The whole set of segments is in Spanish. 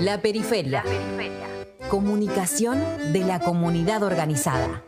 La Periferia. Comunicación de la comunidad organizada.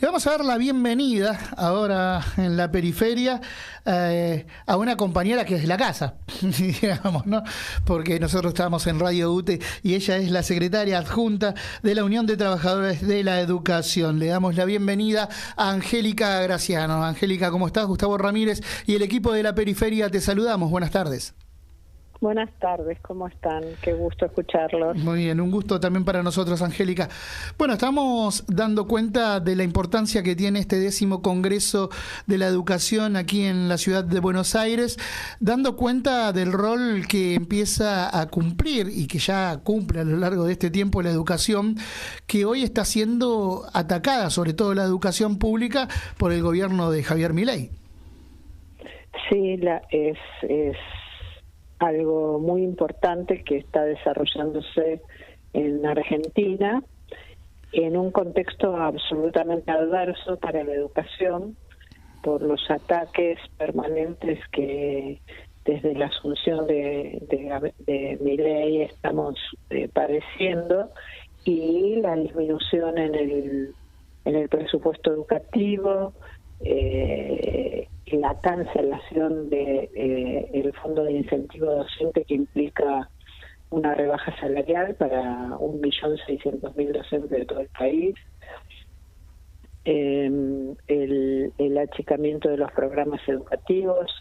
Le vamos a dar la bienvenida ahora en La Periferia a una compañera que es de la casa, digamos, ¿no? Porque nosotros estamos en Radio UTE y ella es la secretaria adjunta de la Unión de Trabajadores de la Educación. Le damos la bienvenida a Angélica Graciano. Angélica, ¿cómo estás? Gustavo Ramírez y el equipo de La Periferia te saludamos. Buenas tardes. Buenas tardes, ¿cómo están? Qué gusto escucharlos. Muy bien, un gusto también para nosotros, Angélica. Bueno, estamos dando cuenta de la importancia que tiene este 10º Congreso de la Educación aquí en la ciudad de Buenos Aires, dando cuenta del rol que empieza a cumplir y que ya cumple a lo largo de este tiempo la educación, que hoy está siendo atacada, sobre todo la educación pública, por el gobierno de Javier Milei. Sí, es algo muy importante que está desarrollándose en Argentina en un contexto absolutamente adverso para la educación por los ataques permanentes que desde la asunción de Milei estamos padeciendo, y la disminución en el presupuesto educativo, la cancelación de el fondo de incentivo docente, que implica una rebaja salarial para 1.600.000 docentes de todo el país, el achicamiento de los programas educativos.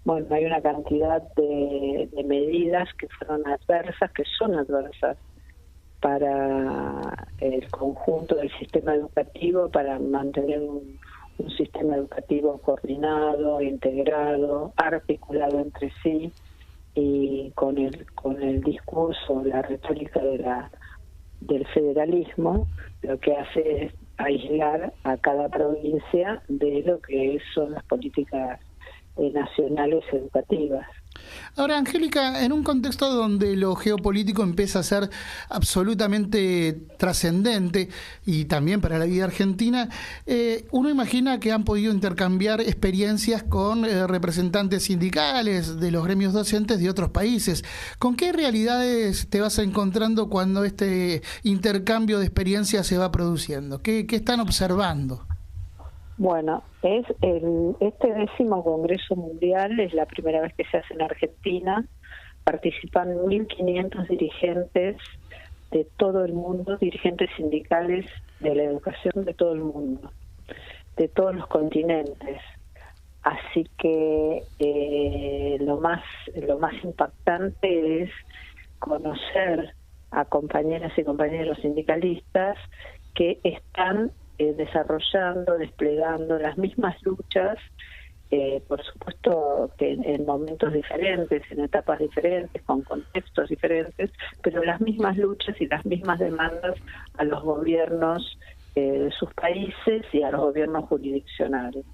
Bueno, hay una cantidad de medidas que fueron adversas, que son adversas para el conjunto del sistema educativo, para mantener un sistema educativo coordinado, integrado, articulado entre sí, y con el discurso, la retórica del federalismo, lo que hace es aislar a cada provincia de lo que son las políticas nacionales educativas. Ahora, Angélica, en un contexto donde lo geopolítico empieza a ser absolutamente trascendente y también para la vida argentina, uno imagina que han podido intercambiar experiencias con representantes sindicales de los gremios docentes de otros países. ¿Con qué realidades te vas encontrando cuando este intercambio de experiencias se va produciendo? ¿Qué están observando? Bueno, este 10º Congreso Mundial es la primera vez que se hace en Argentina. Participan 1.500 dirigentes de todo el mundo, dirigentes sindicales de la educación de todo el mundo, de todos los continentes. Así que lo más impactante es conocer a compañeras y compañeros sindicalistas que están desarrollando, desplegando las mismas luchas, por supuesto que en momentos diferentes, en etapas diferentes, con contextos diferentes, pero las mismas luchas y las mismas demandas a los gobiernos de sus países y a los gobiernos jurisdiccionales.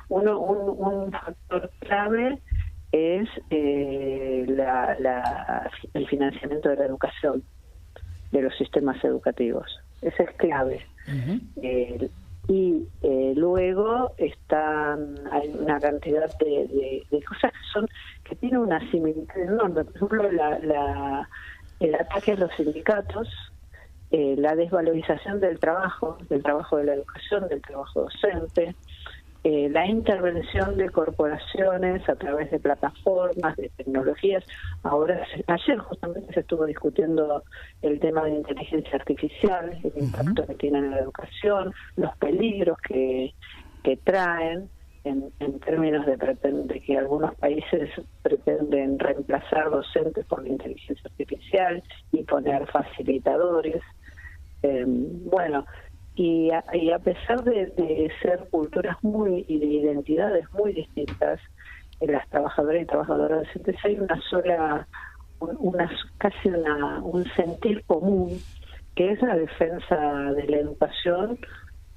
Un factor clave es el financiamiento de la educación, de los sistemas educativos. Ese es clave. Luego hay una cantidad de cosas que tienen una similitud enorme. Por ejemplo, el ataque a los sindicatos, la desvalorización del trabajo de la educación, del trabajo docente, la intervención de corporaciones a través de plataformas, de tecnologías. Ayer justamente se estuvo discutiendo el tema de inteligencia artificial, el impacto que tiene en la educación, los peligros que traen en términos de que algunos países pretenden reemplazar docentes por la inteligencia artificial y poner facilitadores. Y a pesar de ser culturas y de identidades muy distintas, en las trabajadoras y trabajadoras docentes hay un sentir común, que es la defensa de la educación,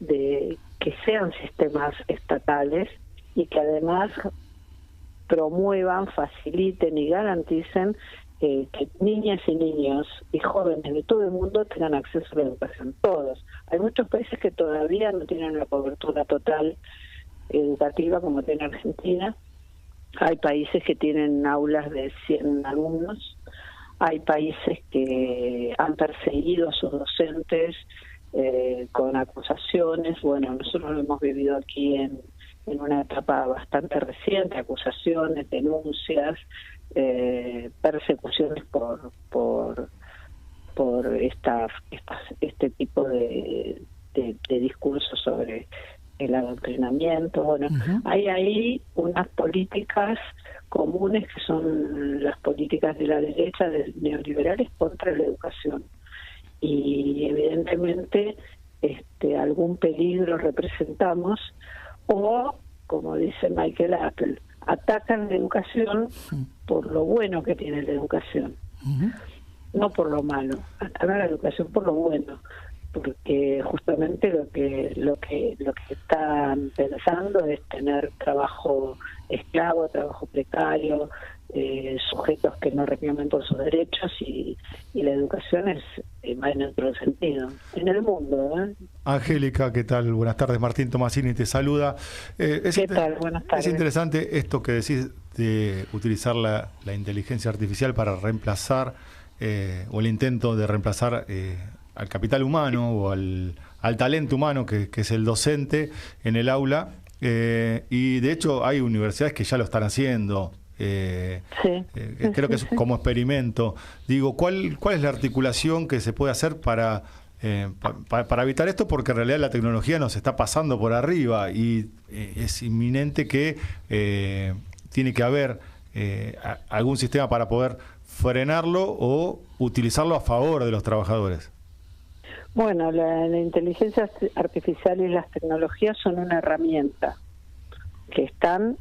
de que sean sistemas estatales y que además promuevan, faciliten y garanticen que niñas y niños y jóvenes de todo el mundo tengan acceso a la educación, todos. Hay muchos países que todavía no tienen la cobertura total educativa como tiene Argentina. Hay países que tienen aulas de 100 alumnos, hay países que han perseguido a sus docentes con acusaciones. Bueno, nosotros lo hemos vivido aquí en una etapa bastante reciente, acusaciones, denuncias, persecuciones por este tipo de discursos sobre el adoctrinamiento. Bueno, hay ahí unas políticas comunes que son las políticas de la derecha, de neoliberales, contra la educación. Y evidentemente algún peligro representamos, o, como dice Michael Apple, atacan la educación por lo bueno que tiene la educación, no por lo malo. Atacan la educación por lo bueno, porque justamente lo que están pensando es tener trabajo esclavo, trabajo precario, sujetos que no reclaman por sus derechos, y la educación va en otro sentido en el mundo. Angélica, ¿qué tal? Buenas tardes. Martín Tomasini te saluda. ¿Qué tal? Buenas tardes. Es interesante esto que decís de utilizar la inteligencia artificial para reemplazar, o el intento de reemplazar al capital humano o al talento humano que es el docente en el aula, y de hecho hay universidades que ya lo están haciendo. Creo que es como experimento. Digo, ¿cuál es la articulación que se puede hacer para evitar esto? Porque en realidad la tecnología nos está pasando por arriba y es inminente que tiene que haber algún sistema para poder frenarlo o utilizarlo a favor de los trabajadores. Bueno, la inteligencia artificial y las tecnologías son una herramienta que están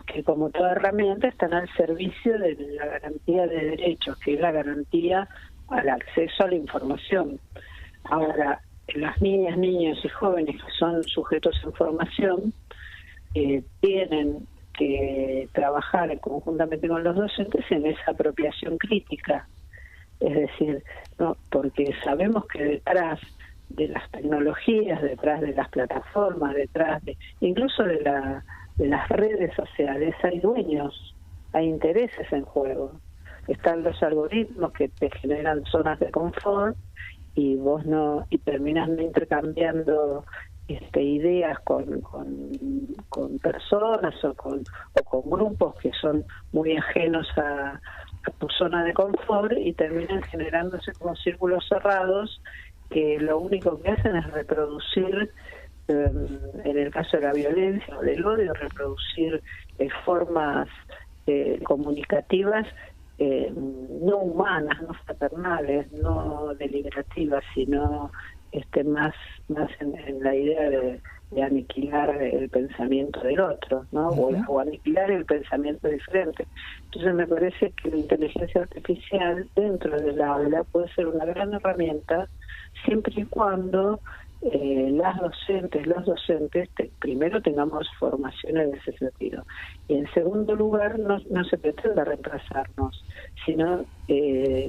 que, como toda herramienta, están al servicio de la garantía de derechos, que es la garantía al acceso a la información. Ahora, las niñas, niños y jóvenes que son sujetos en formación tienen que trabajar conjuntamente con los docentes en esa apropiación crítica. Es decir, no, porque sabemos que detrás de las tecnologías, detrás de las plataformas, detrás incluso de las redes sociales, hay dueños, hay intereses en juego. Están los algoritmos que te generan zonas de confort y vos y terminás intercambiando ideas con personas o con grupos que son muy ajenos a tu zona de confort, y terminan generándose como círculos cerrados que lo único que hacen es reproducir, en el caso de la violencia o del odio, reproducir formas comunicativas no humanas, no fraternales, no deliberativas, sino más en la idea de aniquilar el pensamiento del otro, ¿no? O aniquilar el pensamiento diferente. Entonces me parece que la inteligencia artificial dentro del aula puede ser una gran herramienta, siempre y cuando los docentes primero tengamos formación en ese sentido, y en segundo lugar no se pretenda reemplazarnos, sino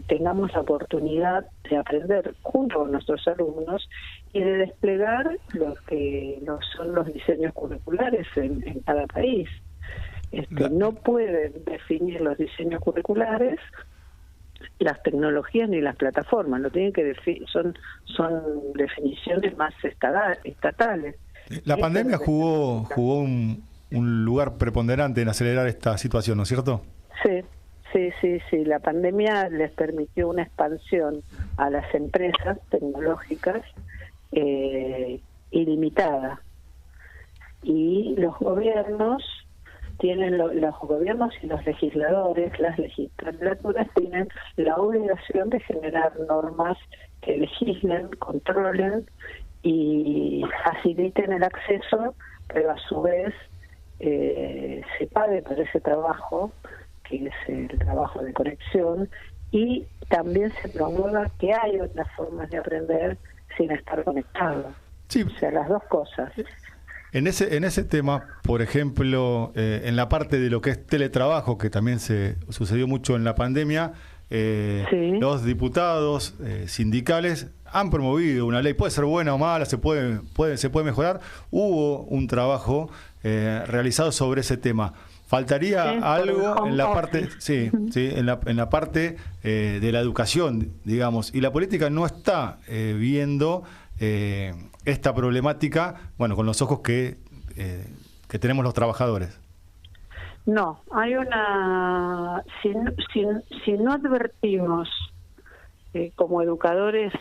tengamos la oportunidad de aprender junto con nuestros alumnos y de desplegar lo que son los diseños curriculares en cada país. No pueden definir los diseños curriculares las tecnologías ni las plataformas, lo tienen que definir, son definiciones más estatales. La pandemia jugó un lugar preponderante en acelerar esta situación, ¿no es cierto? Sí. La pandemia les permitió una expansión a las empresas tecnológicas ilimitada, y los gobiernos los gobiernos y los legisladores, las legislaturas tienen la obligación de generar normas que legislen, controlen y faciliten el acceso, pero a su vez se pague por ese trabajo, que es el trabajo de conexión, y también se promueva que hay otras formas de aprender sin estar conectado. Sí. O sea, las dos cosas. En ese tema, por ejemplo, en la parte de lo que es teletrabajo, que también se sucedió mucho en la pandemia, los diputados sindicales han promovido una ley, puede ser buena o mala, se puede mejorar. Hubo un trabajo realizado sobre ese tema. Faltaría algo en la parte, en la parte de la educación, digamos, y la política no está viendo esta problemática, bueno, con los ojos que tenemos los trabajadores. No, hay una... Si no advertimos como educadores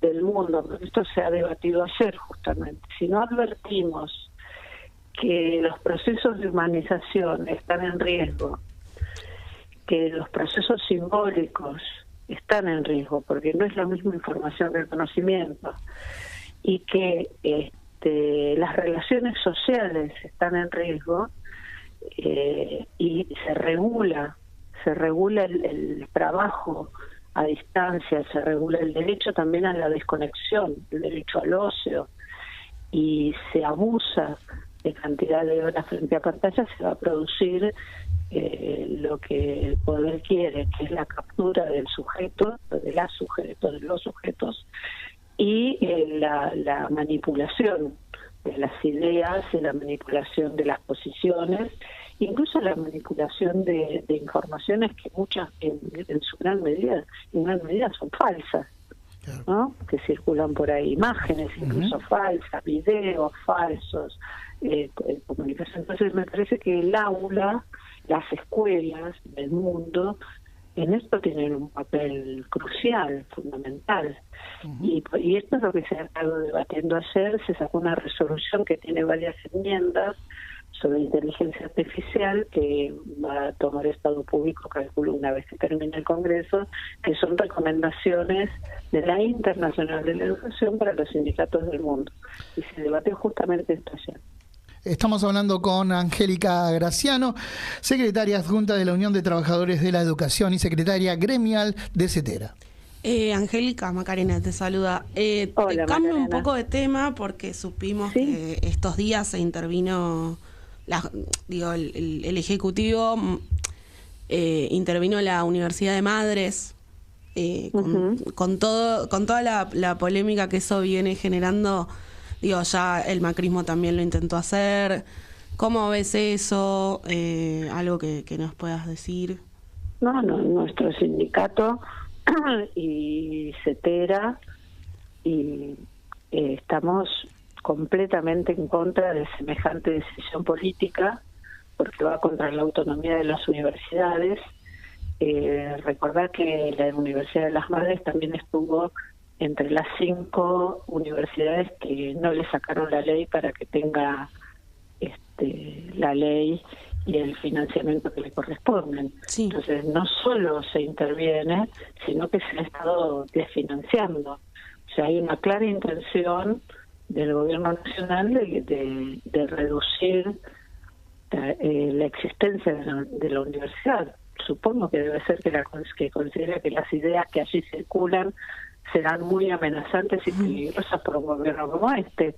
del mundo, porque esto se ha debatido ayer justamente, si no advertimos que los procesos de humanización están en riesgo, que los procesos simbólicos están en riesgo, porque no es lo mismo información que el conocimiento, y que las relaciones sociales están en riesgo, y se regula el trabajo a distancia, se regula el derecho también a la desconexión, el derecho al ocio, y se abusa de cantidad de horas frente a pantalla, se va a producir lo que el poder quiere, que es la captura del sujeto, de los sujetos, y la manipulación de las ideas, de la manipulación de las posiciones, incluso la manipulación de informaciones que muchas en gran medida son falsas, ¿no? Que circulan por ahí, imágenes incluso falsas, videos falsos, comunicación. Entonces me parece que el aula, las escuelas del mundo en esto tienen un papel crucial, fundamental. Y esto es lo que se ha estado debatiendo ayer. Se sacó una resolución que tiene varias enmiendas sobre inteligencia artificial que va a tomar estado público, calculo, una vez que termine el Congreso, que son recomendaciones de la Internacional de la Educación para los sindicatos del mundo. Y se debatió justamente esto ayer. Estamos hablando con Angélica Graciano, secretaria adjunta de la Unión de Trabajadores de la Educación y secretaria gremial de CETERA. Angélica, Macarena te saluda. Hola, te cambio Macarena. un poco de tema porque supimos que estos días se intervino, el Ejecutivo intervino la Universidad de Madres con toda la polémica que eso viene generando. Ya el macrismo también lo intentó hacer. ¿Cómo ves eso? Algo que nos puedas decir. No, nuestro sindicato y CETERA y estamos completamente en contra de semejante decisión política, porque va contra la autonomía de las universidades. Recordar que la Universidad de las Madres también estuvo entre las 5 universidades que no le sacaron la ley para que tenga la ley y el financiamiento que le corresponden. Sí. Entonces no solo se interviene, sino que se ha estado desfinanciando. O sea, hay una clara intención del gobierno nacional de reducir la existencia de la universidad. Supongo que debe ser que considera que las ideas que allí circulan serán muy amenazantes y peligrosas por un gobierno como este.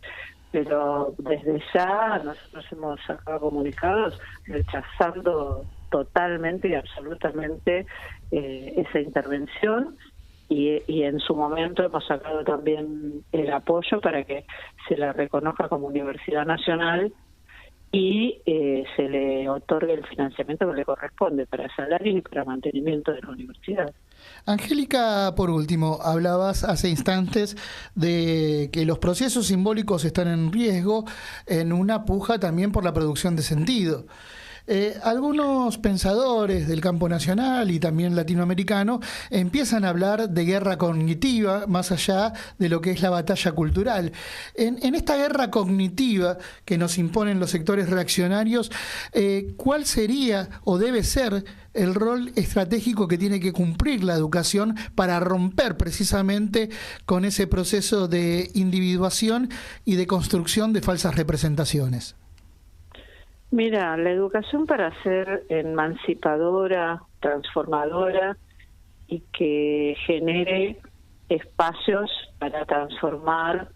Pero desde ya nosotros hemos sacado comunicados rechazando totalmente y absolutamente esa intervención, y en su momento hemos sacado también el apoyo para que se la reconozca como universidad nacional y se le otorgue el financiamiento que le corresponde para salarios y para mantenimiento de la universidad. Angélica, por último, hablabas hace instantes de que los procesos simbólicos están en riesgo en una puja también por la producción de sentido. Algunos pensadores del campo nacional y también latinoamericano empiezan a hablar de guerra cognitiva más allá de lo que es la batalla cultural. En esta guerra cognitiva que nos imponen los sectores reaccionarios, ¿cuál sería o debe ser el rol estratégico que tiene que cumplir la educación para romper precisamente con ese proceso de individuación y de construcción de falsas representaciones? Mira, la educación para ser emancipadora, transformadora y que genere espacios para transformar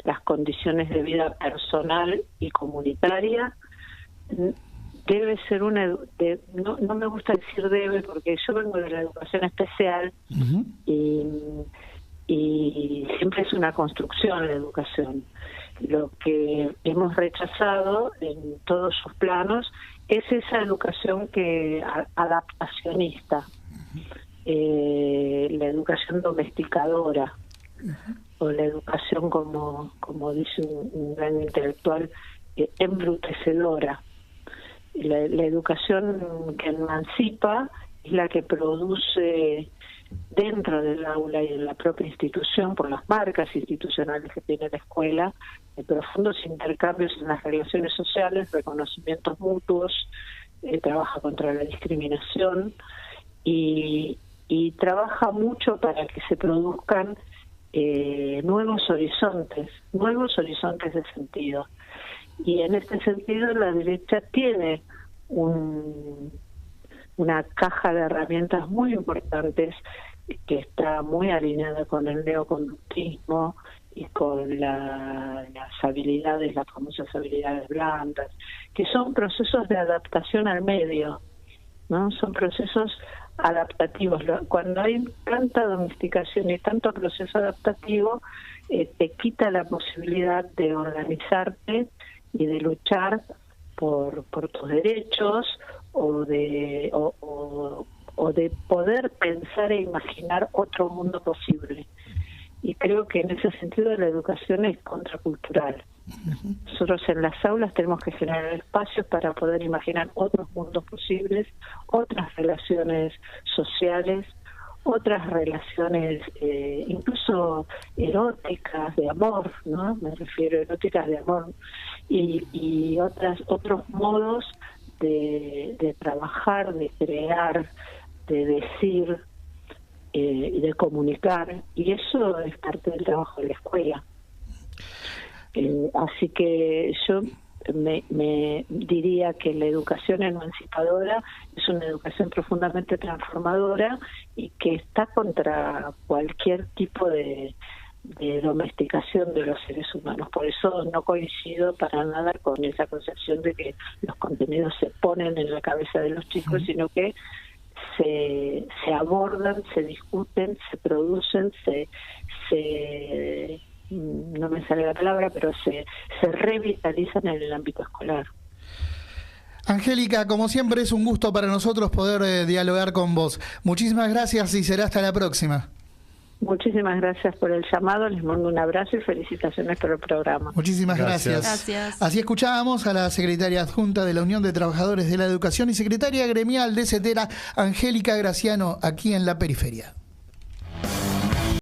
las condiciones de vida personal y comunitaria. Debe ser no me gusta decir debe, porque yo vengo de la educación especial. Uh-huh. Y siempre es una construcción la educación. Lo que hemos rechazado en todos sus planos es esa educación adaptacionista, la educación domesticadora, o la educación, como dice un gran intelectual, embrutecedora. La educación que emancipa es la que produce dentro del aula y en la propia institución, por las marcas institucionales que tiene la escuela, profundos intercambios en las relaciones sociales, reconocimientos mutuos, trabaja contra la discriminación y trabaja mucho para que se produzcan nuevos horizontes de sentido. Y en este sentido la derecha tiene una caja de herramientas muy importantes que está muy alineada con el neoconductismo y con las habilidades, las famosas habilidades blandas, que son procesos de adaptación al medio, ¿no? Son procesos adaptativos. Cuando hay tanta domesticación y tanto proceso adaptativo, te quita la posibilidad de organizarte y de luchar por tus derechos, o de poder pensar e imaginar otro mundo posible. Y creo que en ese sentido la educación es contracultural. Nosotros en las aulas tenemos que generar espacios para poder imaginar otros mundos posibles, otras relaciones sociales, otras relaciones incluso eróticas de amor, ¿no? Me refiero a eróticas de amor, y otros modos de trabajar, de crear, de decir y de comunicar, y eso es parte del trabajo de la escuela. Así que yo me diría que la educación emancipadora es una educación profundamente transformadora y que está contra cualquier tipo de domesticación de los seres humanos. Por eso no coincido para nada con esa concepción de que los contenidos se ponen en la cabeza de los chicos, sino que se abordan, se discuten, se producen, no me sale la palabra, pero se revitalizan en el ámbito escolar. Angélica, como siempre es un gusto para nosotros poder dialogar con vos. Muchísimas gracias y será hasta la próxima. Muchísimas gracias por el llamado, les mando un abrazo y felicitaciones por el programa. Muchísimas gracias. Gracias. Así escuchábamos a la secretaria adjunta de la Unión de Trabajadores de la Educación y secretaria gremial de CETERA, Angélica Graciano, aquí en La Periferia.